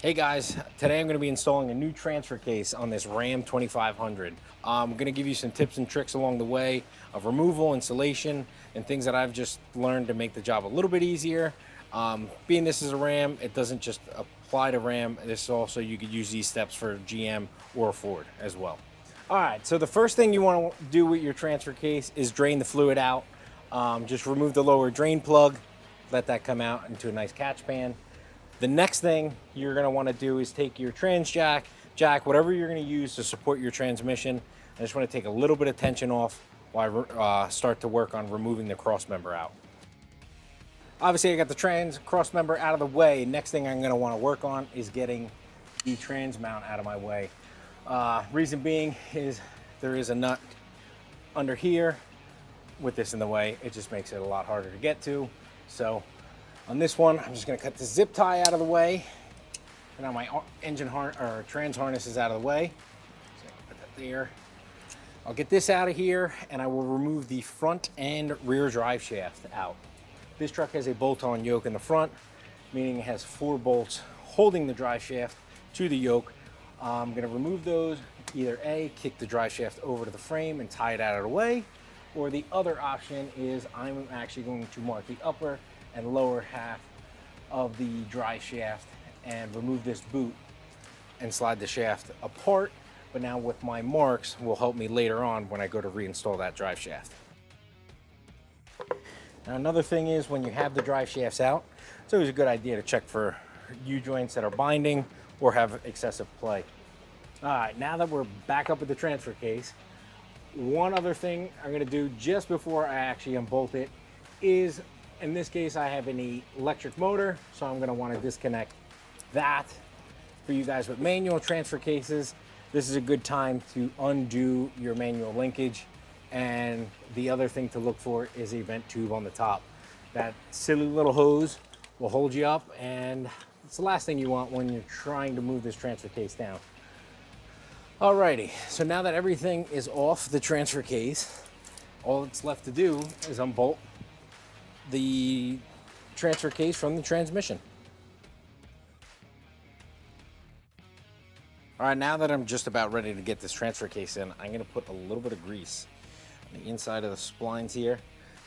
Hey guys, today I'm going to be installing a new transfer case on this Ram 2500. I'm going to give you some tips and tricks along the way of removal, installation, and things that I've just learned to make the job a little bit easier. Being this is a Ram, it doesn't just apply to Ram. This also, you could use these steps for GM or Ford as well. All right, so the first thing you want to do with your transfer case is drain the fluid out. Just remove the lower drain plug, let that come out into a nice catch pan. The next thing you're going to want to do is take your trans jack, whatever you're going to use to support your transmission. I just want to take a little bit of tension off while I start to work on removing the cross member out. Obviously, I got the trans cross member out of the way. Next thing I'm going to want to work on is getting the trans mount out of my way. Reason being is there is a nut under here. With this in the way, it just makes it a lot harder to get to. So on this one, I'm just going to cut the zip tie out of the way. And now my trans harness is out of the way. So put that there. I'll get this out of here, and I will remove the front and rear drive shaft out. This truck has a bolt-on yoke in the front, meaning it has 4 bolts holding the drive shaft to the yoke. I'm going to remove those. Either A, kick the drive shaft over to the frame and tie it out of the way, or the other option is I'm actually going to mark the upper and lower half of the drive shaft and remove this boot and slide the shaft apart. But now with my marks will help me later on when I go to reinstall that drive shaft. Now another thing is when you have the drive shafts out, it's always a good idea to check for U-joints that are binding or have excessive play. All right, now that we're back up with the transfer case, one other thing I'm gonna do just before I actually unbolt it is, in this case, I have an electric motor, so I'm gonna wanna disconnect that. For you guys with manual transfer cases, this is a good time to undo your manual linkage. And the other thing to look for is a vent tube on the top. That silly little hose will hold you up, and it's the last thing you want when you're trying to move this transfer case down. Alrighty, so now that everything is off the transfer case, all that's left to do is unbolt the transfer case from the transmission. All right, now that I'm just about ready to get this transfer case in, I'm gonna put a little bit of grease on the inside of the splines here.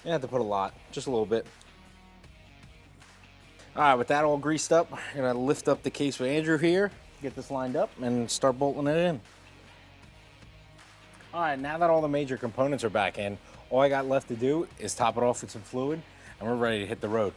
You don't have to put a lot, just a little bit. All right, with that all greased up, I'm gonna lift up the case with Andrew here, get this lined up, and start bolting it in. All right, now that all the major components are back in, all I got left to do is top it off with some fluid, and we're ready to hit the road.